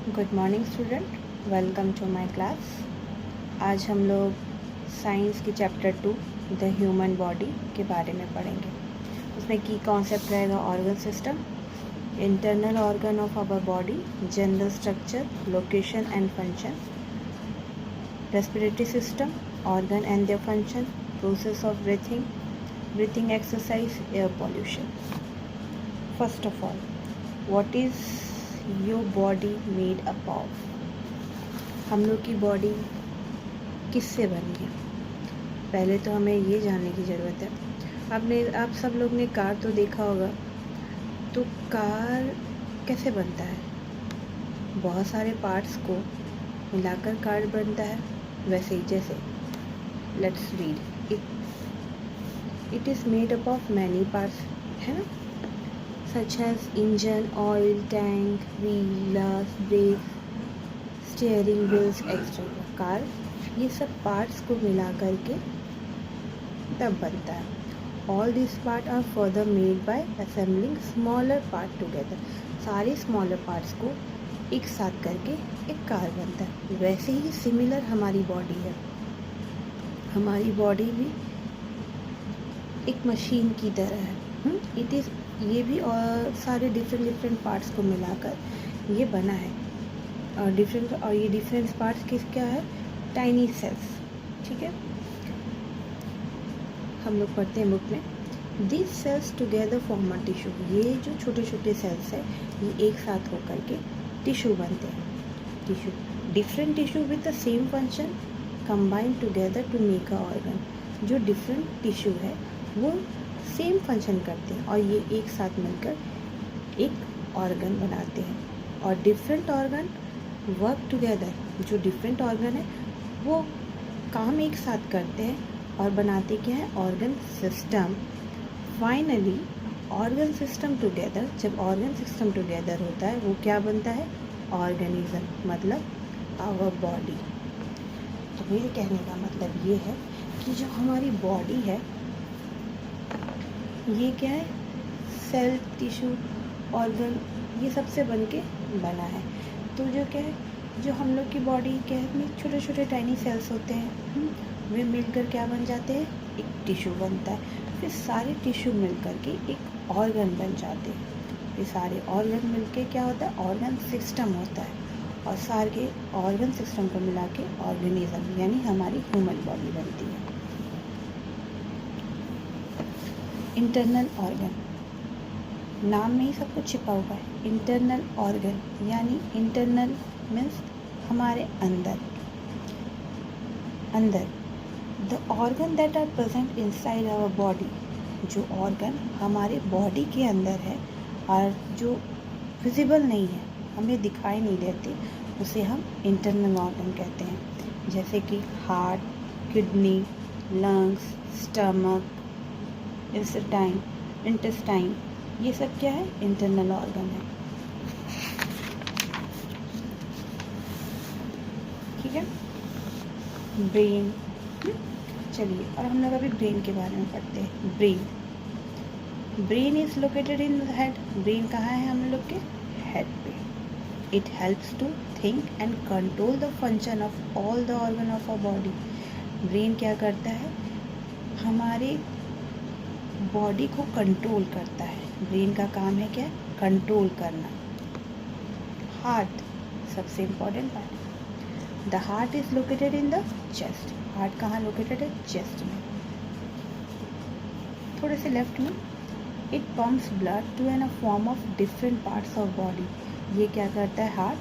Good morning student, welcome to my class. आज हम लोग साइंस की चैप्टर 2 द ह्यूमन बॉडी के बारे में पढ़ेंगे। उसमें की कॉन्सेप्ट रहेगा organ system, internal organ of our body, general structure, location and function, respiratory system, organ and their function, process of breathing exercise, air pollution. First of all, what is your body made up of? हम लोग की body किससे बनी है? पहले तो हमें ये जानने की ज़रूरत है। आप सब लोग ने कार तो देखा होगा, तो कार कैसे बनता है? बहुत सारे पार्ट्स को मिलाकर कार बनता है। वैसे ही जैसे let's read it is made up of many parts, है ना, such as engine, oil tank, wheel, glass, brakes, steering wheels, etc. Car ये सब पार्ट्स को मिला करके तब बनता है। All these parts are further made by assembling smaller part together. सारे smaller parts को एक साथ करके एक कार बनता है। वैसे ही सिमिलर हमारी बॉडी है। हमारी बॉडी भी एक मशीन की तरह है। इट इज़ ये भी और सारे डिफरेंट पार्ट्स को मिलाकर ये बना है। और ये डिफरेंट पार्ट्स क्या है? Tiny cells. ठीक है, हम लोग पढ़ते हैं बुक में, this cells together form a tissue. ये जो छोटे छोटे सेल्स है ये एक साथ होकर के टिश्यू बनते हैं। Tissue, different tissue with the same function combine together to make a organ. जो डिफरेंट टिश्यू है वो सेम फंक्शन करते हैं और ये एक साथ मिलकर एक ऑर्गन बनाते हैं। और डिफरेंट ऑर्गन वर्क टुगेदर। जो डिफरेंट ऑर्गन है वो काम एक साथ करते हैं और बनाते क्या है? Organ system. Finally organ system together, जब ऑर्गन सिस्टम टुगेदर होता है वो क्या बनता है? ऑर्गेनिज्म, मतलब आवर बॉडी। तो मेरे कहने का मतलब ये है कि जो हमारी बॉडी है ये क्या है? सेल, टिश्यू, ऑर्गन, ये सबसे बन के बना है। तो जो क्या है, जो हम लोग की बॉडी क्या है, में छोटे छोटे टाइनी सेल्स होते हैं, वे मिलकर क्या बन जाते हैं? एक टिश्यू बनता है। फिर सारे टिश्यू मिलकर के एक ऑर्गन बन जाते हैं। ये सारे ऑर्गन मिलके क्या होता है? ऑर्गन सिस्टम होता है। और सारे ऑर्गन सिस्टम को मिला के ऑर्गेनिज्म यानी हमारी ह्यूमन बॉडी बनती है। इंटरनल ऑर्गन, नाम में ही सब कुछ छिपा हुआ है। इंटरनल ऑर्गन यानी इंटरनल मीन्स हमारे अंदर। The organ that are present inside our body. जो ऑर्गन हमारे बॉडी के अंदर है और जो विजिबल नहीं है, हमें दिखाई नहीं देते, उसे हम इंटरनल ऑर्गन कहते हैं। जैसे कि heart, kidney, lungs, stomach, intestine, ये सब क्या है? इंटरनल ऑर्गन है। ठीक है, ब्रेन। चलिए, और हम लोग अभी ब्रेन के बारे में पढ़ते हैं। Brain is located in the head. Brain कहाँ है? हम लोग के हेड पे। It helps to think and control the function of all the organ of a body. Brain क्या करता है? हमारे बॉडी को कंट्रोल करता है। ब्रेन का काम है क्या? कंट्रोल करना। हार्ट सबसे important part. The heart is located in the chest. Heart कहाँ लोकेटेड है? चेस्ट में, थोड़े से लेफ्ट में। It pumps blood to an a form of different parts of body. ये क्या करता है? हार्ट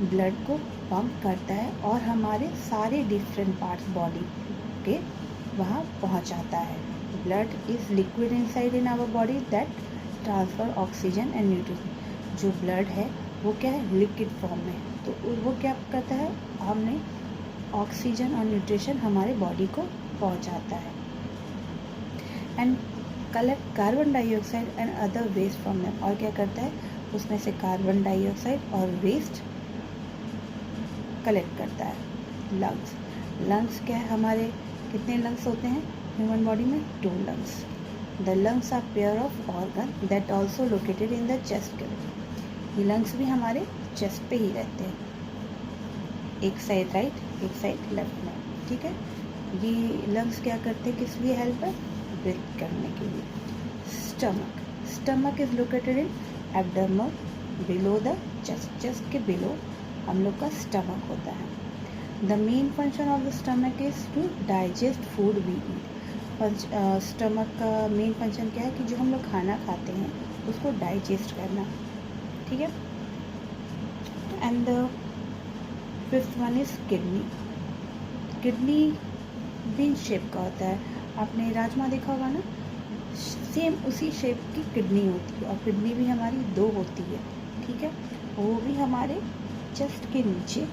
ब्लड को पंप करता है और हमारे सारे डिफरेंट पार्ट्स बॉडी के वहाँ पहुँचाता है। Blood is liquid inside in our body that transfer oxygen and nutrition. जो ब्लड है वो क्या है? लिक्विड फॉर्म में। तो वो क्या करता है? हमने ऑक्सीजन और न्यूट्रिशन हमारे बॉडी को पहुंचाता है। And collect carbon dioxide and other waste from them. और क्या करता है? उसमें से कार्बन डाइऑक्साइड और वेस्ट कलेक्ट करता है। लंग्स क्या है? हमारे कितने लंग्स होते हैं ह्यूमन बॉडी में? 2 lungs. The lungs are pair of organ that also located in the chest cavity. ये लंग्स भी हमारे चेस्ट पे ही रहते हैं, एक साइड राइट एक साइड लेफ्ट में, ठीक है। ये लंग्स क्या करते हैं, किस लिए हेल्प है, ब्रीथ करने के लिए। Stomach is located in abdomen below the chest, chest के बिलो हम लोग का स्टमक होता है। The main function of the stomach is to digest food we eat. Stomach का मेन फंक्शन क्या है कि जो हम लोग खाना खाते हैं उसको डाइजेस्ट करना, ठीक है। And the fifth one is kidney. Kidney bean shape का होता है, आपने राजमा देखा होगा ना, सेम उसी शेप की किडनी होती है, और किडनी भी हमारी 2 होती है, ठीक है। वो भी हमारे चेस्ट के नीचे,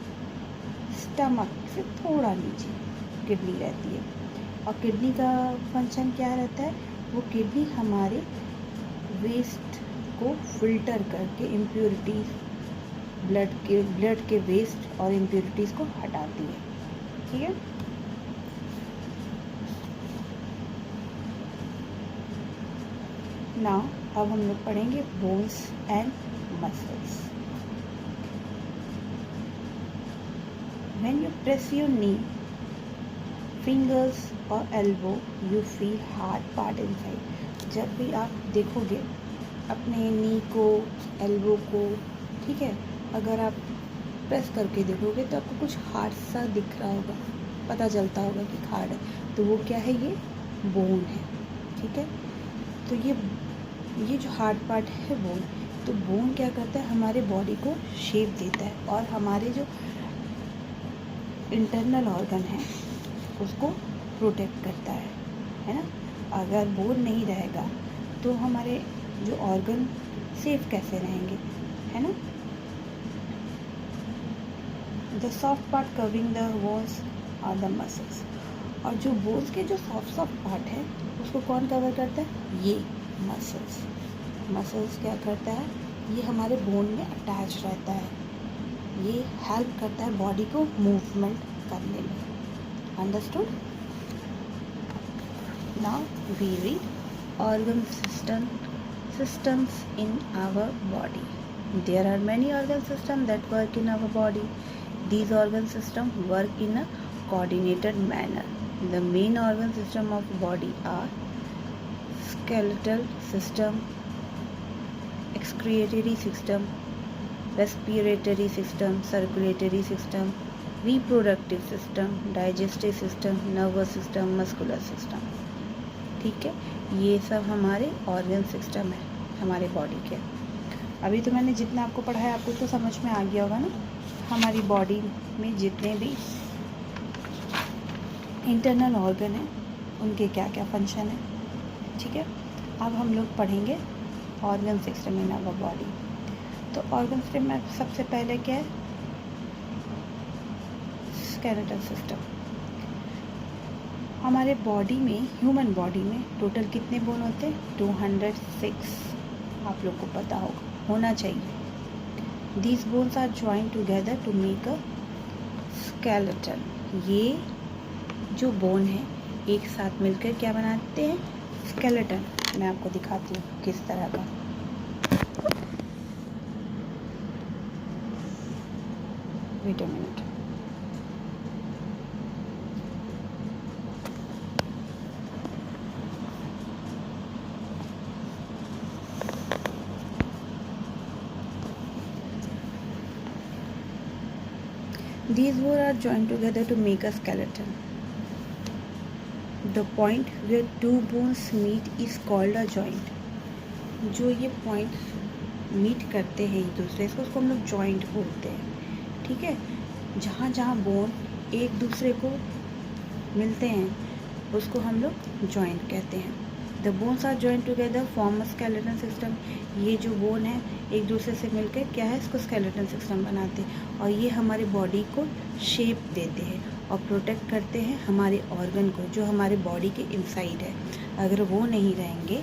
स्टमक से थोड़ा नीचे किडनी रहती है। और किडनी का फंक्शन क्या रहता है, वो किडनी हमारे वेस्ट को फिल्टर करके इम्प्योरिटीज़, ब्लड के वेस्ट और इम्प्योरिटीज़ को हटाती है, ठीक है। नाउ अब हम लोग पढ़ेंगे bones and muscles. When you press your knee, fingers or elbow, you feel hard part inside. जब भी आप देखोगे अपने नी को, एल्बो को, ठीक है, अगर आप प्रेस करके देखोगे तो आपको कुछ हार्ड सा दिख रहा होगा, पता चलता होगा कि हार्ड है, तो वो क्या है, ये बोन है, ठीक है। तो ये जो हार्ड पार्ट है बोन, तो बोन क्या करता है, हमारे बॉडी को शेप देता है और हमारे जो इंटरनल ऑर्गन है उसको प्रोटेक्ट करता है ना। अगर बोन नहीं रहेगा तो हमारे जो ऑर्गन सेफ कैसे रहेंगे, है ना। The soft part covering the bones are the muscles. और जो बोन्स के जो सॉफ्ट पार्ट है उसको कौन कवर करता है, ये मसल्स। मसल्स क्या करता है, ये हमारे बोन में अटैच रहता है, ये हेल्प करता है बॉडी को मूवमेंट करने में। Understood. Now we read organ systems in our body. There are many organ systems that work in our body. These organ systems work in a coordinated manner. The main organ system of body are skeletal system, excretory system, respiratory system, circulatory system, reproductive system, digestive system, nervous system, muscular system, ठीक है। ये सब हमारे organ system है हमारे body के। अभी तो मैंने जितना आपको पढ़ाया आपको तो समझ में आ गया होगा ना, हमारी बॉडी में जितने भी इंटरनल ऑर्गन हैं उनके क्या क्या फंक्शन है, ठीक है। अब हम लोग पढ़ेंगे organ system in our body. तो ऑर्गन सिस्टम में सबसे पहले क्या है, स्केलेटल सिस्टम। हमारे बॉडी में, ह्यूमन बॉडी में टोटल कितने बोन होते हैं, 206। आप लोग को पता होना चाहिए। These bones are join together to make a skeleton. ये जो बोन है एक साथ मिलकर क्या बनाते हैं, स्केलेटन। मैं आपको दिखाती हूँ किस तरह का। Wait a minute. These bones are joined together to make a skeleton. The point where two bones meet is called a joint. जो ये पॉइंट मीट करते हैं एक दूसरे से उसको हम लोग जॉइंट बोलते हैं, ठीक है। जहाँ जहाँ बोन एक दूसरे को मिलते हैं उसको हम लोग जॉइंट कहते हैं। The bones are joint together form a skeleton system. ये जो बोन है एक दूसरे से मिलकर क्या है, इसको स्केलेटन सिस्टम बनाते हैं और ये हमारे बॉडी को शेप देते हैं और प्रोटेक्ट करते हैं हमारे ऑर्गन को जो हमारे बॉडी के इनसाइड है। अगर वो नहीं रहेंगे,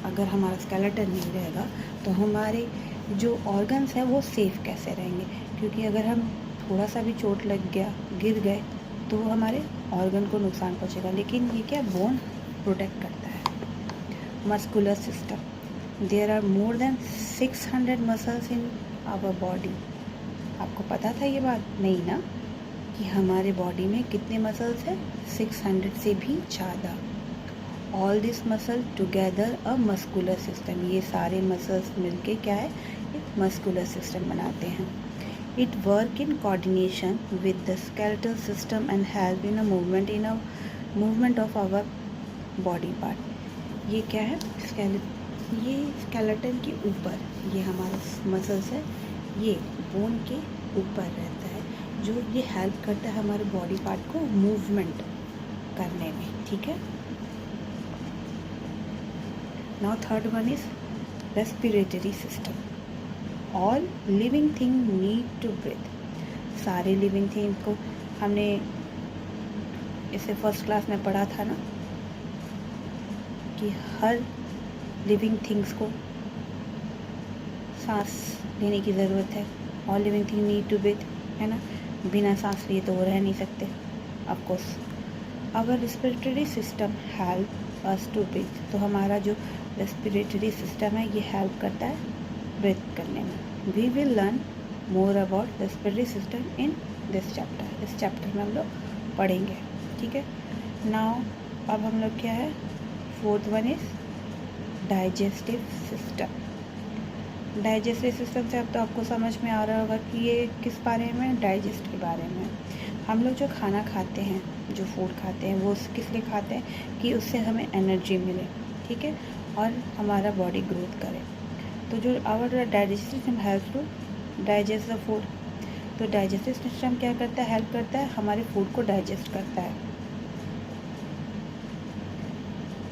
अगर हमारा स्केलेटन नहीं रहेगा तो हमारे जो ऑर्गन्स हैं वो सेफ कैसे रहेंगे, क्योंकि अगर हम थोड़ा सा भी चोट लग गया, गिर गए तो हमारे ऑर्गन को नुकसान पहुंचेगा। लेकिन ये क्या, बोन प्रोटेक्ट करता है। Muscular system. There are more than 600 muscles in our body. आपको पता था ये बात? नहीं ना, कि हमारे बॉडी में कितने मसल्स हैं? 600 से भी ज़्यादा। All this muscle together a muscular system. ये सारे मसल्स मिलके क्या है? एक मस्कुलर सिस्टम बनाते हैं। It work in coordination with the skeletal system and help in a movement of our body part. ये क्या है? ये स्केलेटन के ऊपर, ये हमारा मसल्स है, ये बोन के ऊपर रहता है, जो ये हेल्प करता है हमारे बॉडी पार्ट को मूवमेंट करने में। ठीक है। Now third one is respiratory system. All living thing need to breathe. सारे लिविंग थिंग को हमने इसे फर्स्ट क्लास में पढ़ा था ना, कि हर लिविंग थिंग्स को सांस लेने की ज़रूरत है। All living thing need to breathe, है ना। बिना सांस लिए तो वो रह नहीं सकते, of course. Our respiratory system help us to breathe. तो हमारा जो रेस्पिरेटरी सिस्टम है ये हेल्प करता है ब्रीथ करने में। We will learn more about respiratory system in this chapter. इस चैप्टर में हम लोग पढ़ेंगे। ठीक है। नाउ अब हम लोग क्या है? Fourth one is digestive system. Digestive system से अब तो आपको समझ में आ रहा होगा कि ये किस बारे में? डाइजेस्ट के बारे में। हम लोग जो खाना खाते हैं, जो फूड खाते हैं, वो किस लिए खाते हैं? कि उससे हमें एनर्जी मिले, ठीक है, और हमारा बॉडी ग्रोथ करे। तो जो our digestive system help to digest the food. तो डाइजेस्टिव सिस्टम क्या करता है? हेल्प करता है, हमारे फूड को डाइजेस्ट करता है।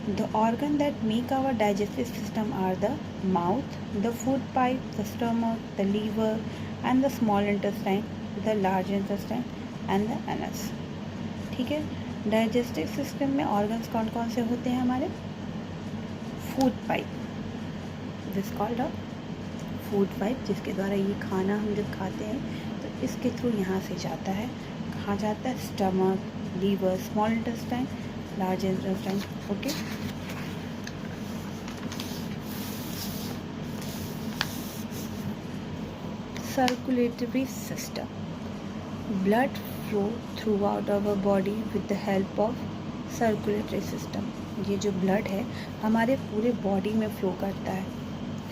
The organ that make our digestive system are the mouth, the food pipe, the stomach, the liver and the small intestine, the large intestine and the anus। ठीक है। डाइजेस्टिव सिस्टम में organs कौन कौन से होते हैं हमारे? Food pipe, this called a food pipe, जिसके द्वारा ये खाना हम जब खाते हैं तो इसके थ्रू यहाँ से जाता है। कहाँ जाता है? Stomach, liver, small intestine, large intestine. Okay. Circulatory system. Blood flow throughout our body with the help of circulatory system. ये जो ब्लड है हमारे पूरे बॉडी में फ्लो करता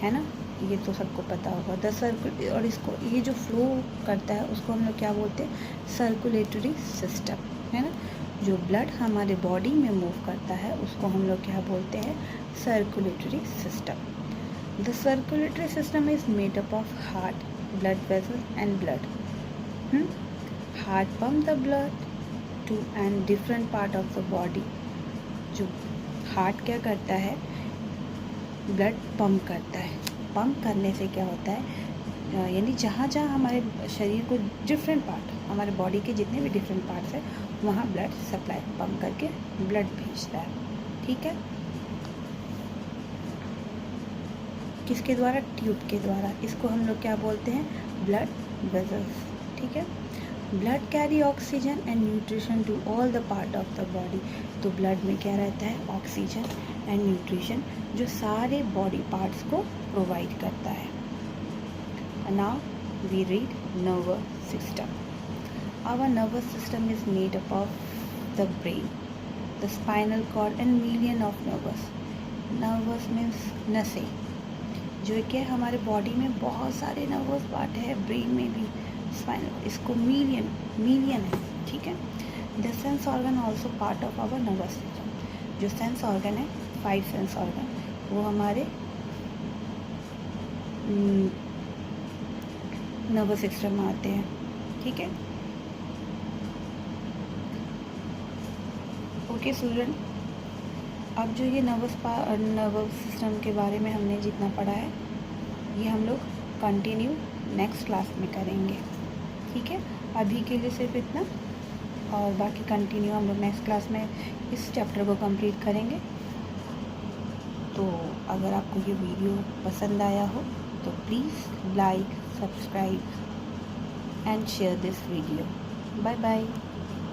है ना। ये तो सबको पता होगा। द सर्कुल और इसको ये जो फ्लो करता है उसको हम लोग क्या बोलते हैं? सर्कुलेटरी सिस्टम, है ना। जो ब्लड हमारे बॉडी में मूव करता है उसको हम लोग क्या बोलते हैं? Circulatory system. The circulatory system is made up of heart, blood vessels and blood. Heart pump the blood to and different part of the body. जो हार्ट क्या करता है? ब्लड पंप करता है। पंप करने से क्या होता है? यानी जहाँ जहाँ हमारे शरीर को डिफरेंट पार्ट, हमारे बॉडी के जितने भी डिफरेंट पार्ट्स हैं वहाँ ब्लड सप्लाई पंप करके ब्लड भेजता है। ठीक है। किसके द्वारा? ट्यूब के द्वारा। इसको हम लोग क्या बोलते हैं? Blood vessels. ठीक है। Blood carry oxygen and nutrition to all the part of the body. तो ब्लड में क्या रहता है? ऑक्सीजन एंड न्यूट्रिशन, जो सारे बॉडी पार्ट्स को प्रोवाइड करता है। Now we read nervous system. Our nervous system is made up of the brain, the spinal cord and million of nerves. Nerves means नसें, जो कि हमारे बॉडी में बहुत सारे नर्वस पार्ट है, ब्रेन में भी, स्पाइनल, इसको मिलियन है। ठीक है। The sense organ also part of our nervous system. जो सेंस ऑर्गन है, 5 सेंस ऑर्गन, वो हमारे नर्वस सिस्टम में आते हैं। ठीक है। ओके स्टूडेंट, अब जो ये नर्वस सिस्टम के बारे में हमने जितना पढ़ा है ये हम लोग कंटिन्यू नेक्स्ट क्लास में करेंगे। ठीक है। अभी के लिए सिर्फ इतना, और बाकी कंटिन्यू हम लोग नेक्स्ट क्लास में इस चैप्टर को कंप्लीट करेंगे। तो अगर आपको ये वीडियो पसंद आया हो तो please like, subscribe and share this video. Bye bye.